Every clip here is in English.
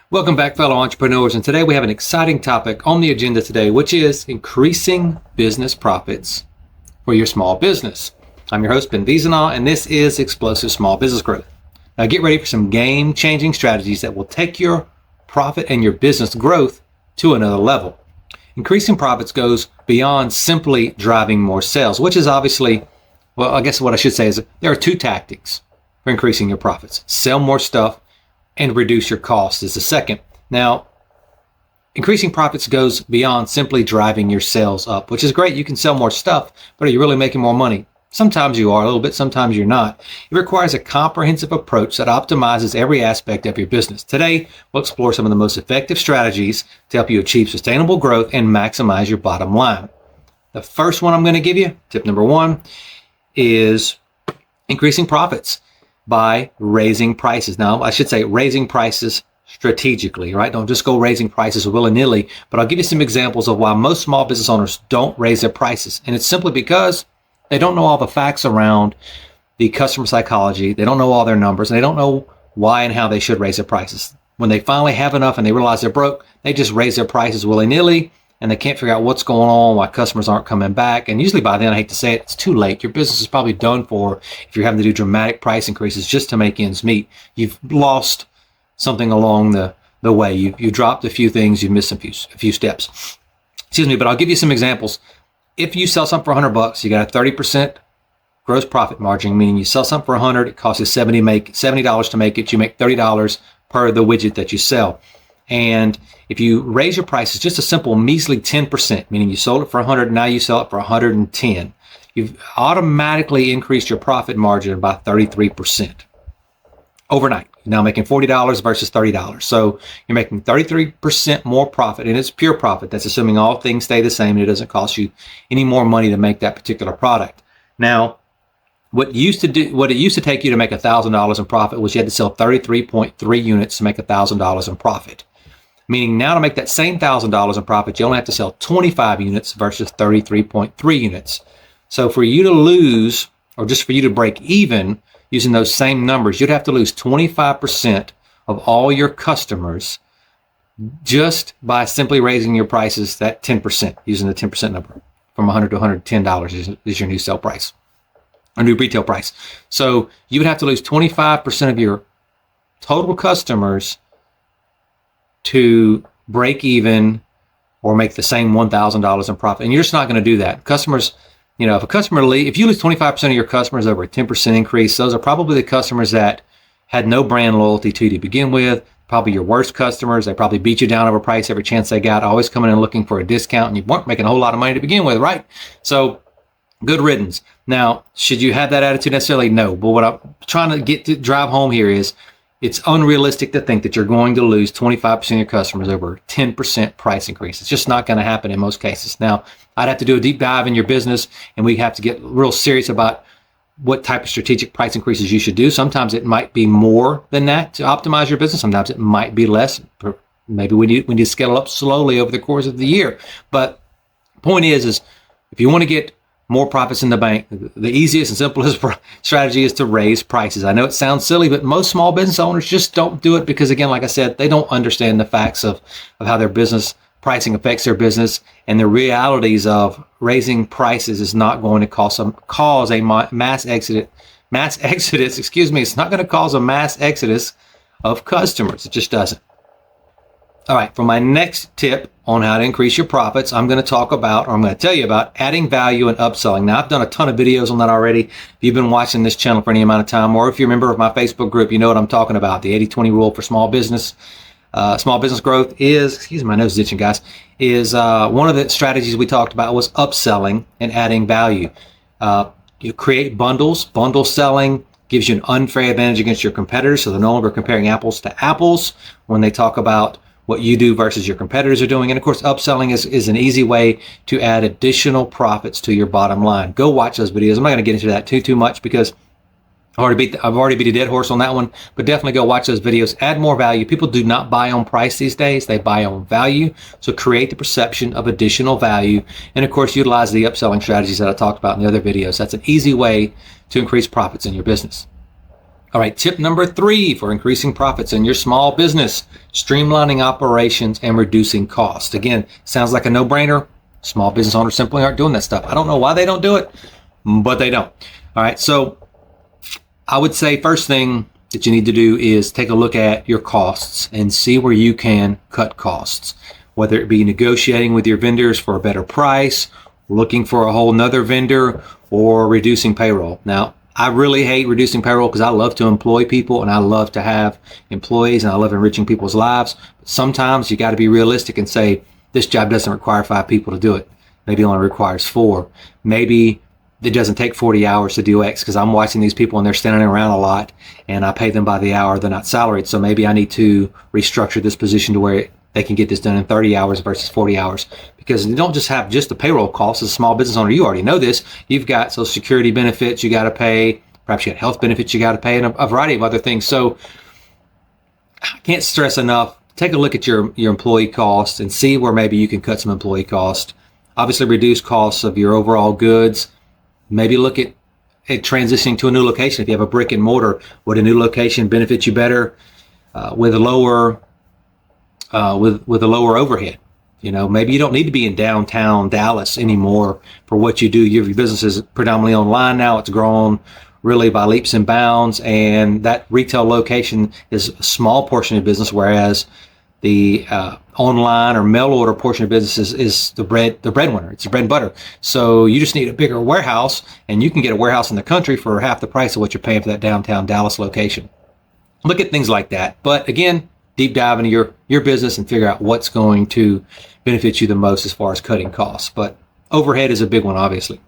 Welcome back, fellow entrepreneurs, and today we have an exciting topic on the agenda today, which is increasing business profits for your small business. I'm your host, Ben Wiesenau, and this is Explosive Small Business Growth. Now get ready for some game-changing strategies that will take your profit and your business growth to another level. Increasing profits goes beyond simply driving more sales, which is obviously, well, I guess what I should say is there are two tactics for increasing your profits. Sell more stuff and reduce your costs is the second. Now, increasing profits goes beyond simply driving your sales up, which is great. You can sell more stuff, but are you really making more money? Sometimes you are a little bit, sometimes you're not. It requires a comprehensive approach that optimizes every aspect of your business. Today, we'll explore some of the most effective strategies to help you achieve sustainable growth and maximize your bottom line. The first one I'm going to give you, tip number one, is increasing profits by raising prices. Now, I should say raising prices strategically, right? Don't just go raising prices willy-nilly, but I'll give you some examples of why most small business owners don't raise their prices. And it's simply because they don't know all the facts around the customer psychology. They don't know all their numbers, and they don't know why and how they should raise their prices. When they finally have enough and they realize they're broke, they just raise their prices willy-nilly, and they can't figure out what's going on, why customers aren't coming back. And usually by then, I hate to say it, it's too late. Your business is probably done for if you're having to do dramatic price increases just to make ends meet. You've lost something along the way. You dropped a few things, you missed a few steps. Excuse me, but I'll give you some examples. If you sell something for $100, you got a 30% gross profit margin, meaning you sell something for $100, it costs you $70 to make it. You make $30 per the widget that you sell. And if you raise your prices just a simple measly 10%, meaning you sold it for 100, now you sell it for 110, you've automatically increased your profit margin by 33% overnight. You're now making $40 versus $30. So you're making 33% more profit, and it's pure profit. That's assuming all things stay the same and it doesn't cost you any more money to make that particular product. Now, what it used to take you to make $1,000 in profit was you had to sell 33.3 units to make $1,000 in profit. Meaning now to make that same $1,000 in profit, you only have to sell 25 units versus 33.3 units. So for you to lose, or just for you to break even using those same numbers, you'd have to lose 25% of all your customers just by simply raising your prices that 10%, using the 10% number from $100 to $110 is your new sale price, or new retail price. So you would have to lose 25% of your total customers to break even or make the same $1,000 in profit. And you're just not going to do that. Customers, if you lose 25% of your customers over a 10% increase, those are probably the customers that had no brand loyalty to you to begin with, probably your worst customers. They probably beat you down over price every chance they got, always coming in looking for a discount, and you weren't making a whole lot of money to begin with, right? So good riddance. Now, should you have that attitude necessarily? No. But what I'm trying to drive home here is it's unrealistic to think that you're going to lose 25% of your customers over 10% price increase. It's just not going to happen in most cases. Now, I'd have to do a deep dive in your business, and we have to get real serious about what type of strategic price increases you should do. Sometimes it might be more than that to optimize your business. Sometimes it might be less. Maybe we need to scale up slowly over the course of the year. But the point is if you want to get more profits in the bank, the easiest and simplest strategy is to raise prices. I know it sounds silly, but most small business owners just don't do it because, again, like I said, they don't understand the facts of how their business pricing affects their business, and the realities of raising prices is not going to cause a mass exodus. It's not going to cause a mass exodus of customers. It just doesn't. All right, for my next tip on how to increase your profits, I'm going to tell you about adding value and upselling. Now, I've done a ton of videos on that already. If you've been watching this channel for any amount of time, or if you're a member of my Facebook group, you know what I'm talking about. The 80-20 rule for small business growth is, my nose is itching, guys, is one of the strategies we talked about was upselling and adding value. You create bundles. Bundle selling gives you an unfair advantage against your competitors, so they're no longer comparing apples to apples when they talk about what you do versus your competitors are doing. And of course, upselling is an easy way to add additional profits to your bottom line. Go watch those videos. I'm not going to get into that too much because I've already beat a dead horse on that one, but definitely go watch those videos. Add more value. People do not buy on price these days. They buy on value. So create the perception of additional value. And of course, utilize the upselling strategies that I talked about in the other videos. That's an easy way to increase profits in your business. All right, tip number 3 for increasing profits in your small business, streamlining operations and reducing costs. Again, sounds like a no-brainer. Small business owners simply aren't doing that stuff. I don't know why they don't do it, but they don't. All right, so I would say first thing that you need to do is take a look at your costs and see where you can cut costs, whether it be negotiating with your vendors for a better price, looking for a whole nother vendor, or reducing payroll. Now, I really hate reducing payroll because I love to employ people and I love to have employees and I love enriching people's lives. But sometimes you got to be realistic and say, this job doesn't require 5 people to do it. Maybe it only requires 4. Maybe it doesn't take 40 hours to do X because I'm watching these people and they're standing around a lot and I pay them by the hour. They're not salaried. So maybe I need to restructure this position to where they can get this done in 30 hours versus 40 hours. Because you don't just have just the payroll costs as a small business owner. You already know this. You've got Social Security benefits you got to pay. Perhaps you got health benefits you got to pay and a variety of other things. So I can't stress enough. Take a look at your employee costs and see where maybe you can cut some employee cost. Obviously reduce costs of your overall goods. Maybe look at transitioning to a new location. If you have a brick and mortar, would a new location benefit you better with a lower overhead? You know, maybe you don't need to be in downtown Dallas anymore for what you do. Your business is predominantly online now. It's grown really by leaps and bounds, and that retail location is a small portion of business, whereas the online or mail order portion of business is the breadwinner. It's the bread and butter. So you just need a bigger warehouse, and you can get a warehouse in the country for half the price of what you're paying for that downtown Dallas location. Look at things like that. But again, deep dive into your business and figure out what's going to benefit you the most as far as cutting costs. But overhead is a big one, obviously.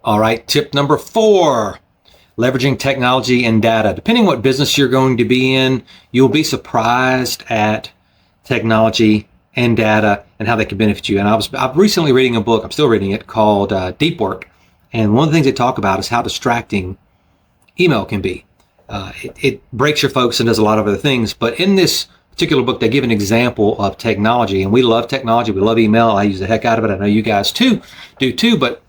All right, tip number 4, leveraging technology and data. Depending on what business you're going to be in, you'll be surprised at technology and data and how they can benefit you. And I'm recently reading a book, I'm still reading it, called Deep Work. And one of the things they talk about is how distracting email can be. It breaks your focus and does a lot of other things. But in this particular book, they give an example of technology. And we love technology. We love email. I use the heck out of it. I know you guys do too. But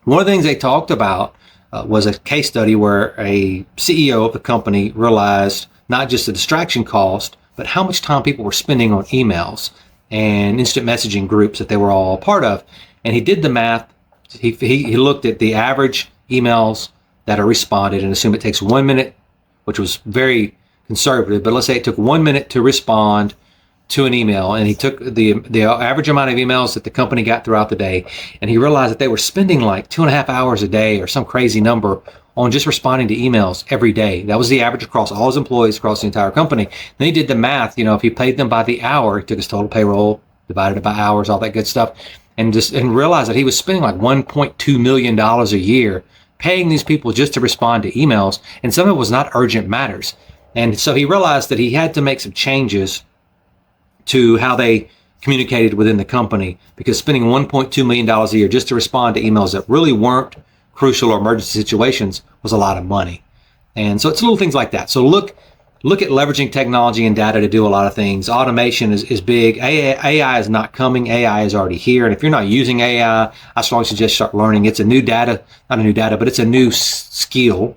one of the things they talked about was a case study where a CEO of the company realized not just the distraction cost, but how much time people were spending on emails and instant messaging groups that they were all a part of. And he did the math. He looked at the average emails that are responded and assumed it takes 1 minute, which was very conservative, but let's say it took 1 minute to respond to an email, and he took the average amount of emails that the company got throughout the day, and he realized that they were spending like 2.5 hours a day or some crazy number on just responding to emails every day. That was the average across all his employees across the entire company. Then he did the math. You know, if he paid them by the hour, he took his total payroll, divided it by hours, all that good stuff, and realized that he was spending like $1.2 million a year paying these people just to respond to emails, and some of it was not urgent matters. And so he realized that he had to make some changes to how they communicated within the company, because spending $1.2 million a year just to respond to emails that really weren't crucial or emergency situations was a lot of money. And so it's little things like that. So look at leveraging technology and data to do a lot of things. Automation is big. AI is not coming. AI is already here. And if you're not using AI, I strongly suggest start learning. It's but it's a new skill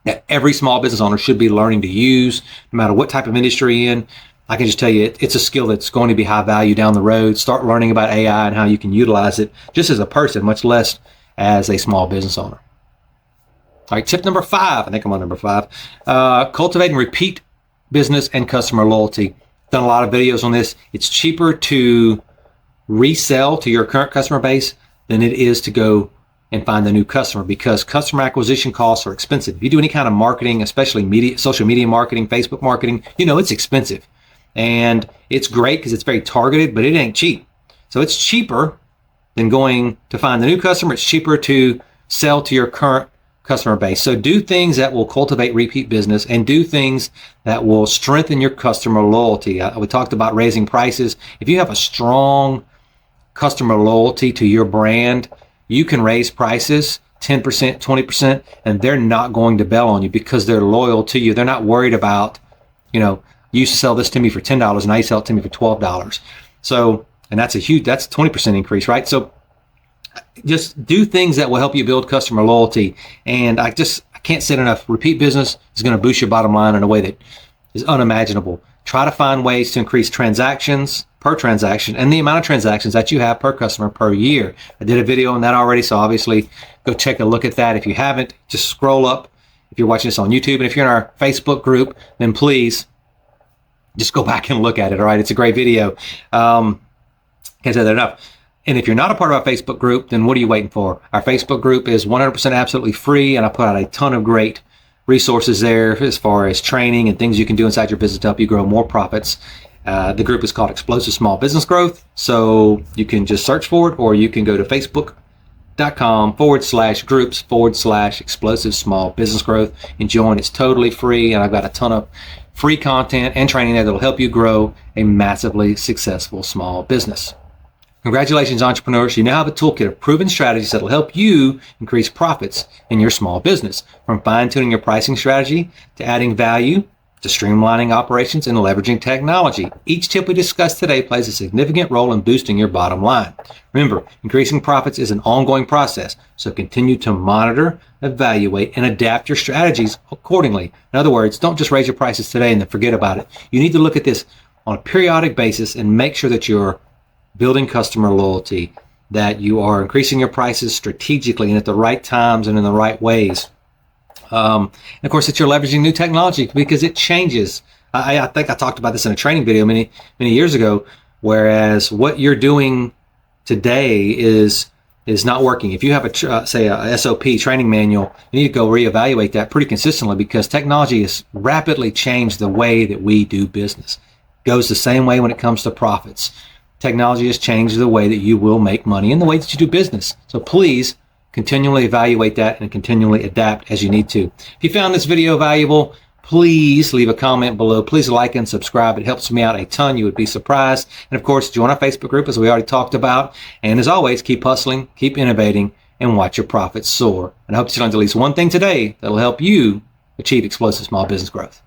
that every small business owner should be learning to use, no matter what type of industry you're in. I can just tell you, it's a skill that's going to be high value down the road. Start learning about AI and how you can utilize it just as a person, much less as a small business owner. All right, tip number 5. I think I'm on number 5. Cultivating repeat business and customer loyalty. Done a lot of videos on this. It's cheaper to resell to your current customer base than it is to go and find a new customer, because customer acquisition costs are expensive. If you do any kind of marketing, especially social media marketing, Facebook marketing, it's expensive. And it's great because it's very targeted, but it ain't cheap. So it's cheaper than going to find the new customer. It's cheaper to sell to your current customer base. So do things that will cultivate repeat business and do things that will strengthen your customer loyalty. We talked about raising prices. If you have a strong customer loyalty to your brand, you can raise prices 10%, 20%, and they're not going to bail on you because they're loyal to you. They're not worried about, you used to sell this to me for $10, now you sell it to me for $12. So, and that's a 20% increase, right? So just do things that will help you build customer loyalty. And I Can't say it enough. Repeat business is going to boost your bottom line in a way that is unimaginable. Try to find ways to increase transactions per transaction and the amount of transactions that you have per customer per year. I did a video on that already, so obviously go take a look at that. If you haven't, just scroll up if you're watching this on YouTube. And if you're in our Facebook group, then please just go back and look at it. All right, it's a great video. Can't say that enough. And if you're not a part of our Facebook group, then what are you waiting for? Our Facebook group is 100% absolutely free, and I put out a ton of great resources there as far as training and things you can do inside your business to help you grow more profits. The group is called Explosive Small Business Growth. So you can just search for it, or you can go to facebook.com/groups/explosive small business growth and join. It's totally free. And I've got a ton of free content and training there that'll help you grow a massively successful small business. Congratulations, entrepreneurs. You now have a toolkit of proven strategies that will help you increase profits in your small business. From fine-tuning your pricing strategy to adding value to streamlining operations and leveraging technology. Each tip we discussed today plays a significant role in boosting your bottom line. Remember, increasing profits is an ongoing process, so continue to monitor, evaluate, and adapt your strategies accordingly. In other words, don't just raise your prices today and then forget about it. You need to look at this on a periodic basis and make sure that you're building customer loyalty, that you are increasing your prices strategically and at the right times and in the right ways. And of course, that you're leveraging new technology because it changes. I think I talked about this in a training video many years ago, whereas what you're doing today is not working. If you have a SOP training manual, you need to go reevaluate that pretty consistently because technology has rapidly changed the way that we do business. It goes the same way when it comes to profits. Technology has changed the way that you will make money and the way that you do business. So please continually evaluate that and continually adapt as you need to. If you found this video valuable, please leave a comment below. Please like and subscribe. It helps me out a ton. You would be surprised. And of course, join our Facebook group as we already talked about. And as always, keep hustling, keep innovating, and watch your profits soar. And I hope you learned at least one thing today that will help you achieve explosive small business growth.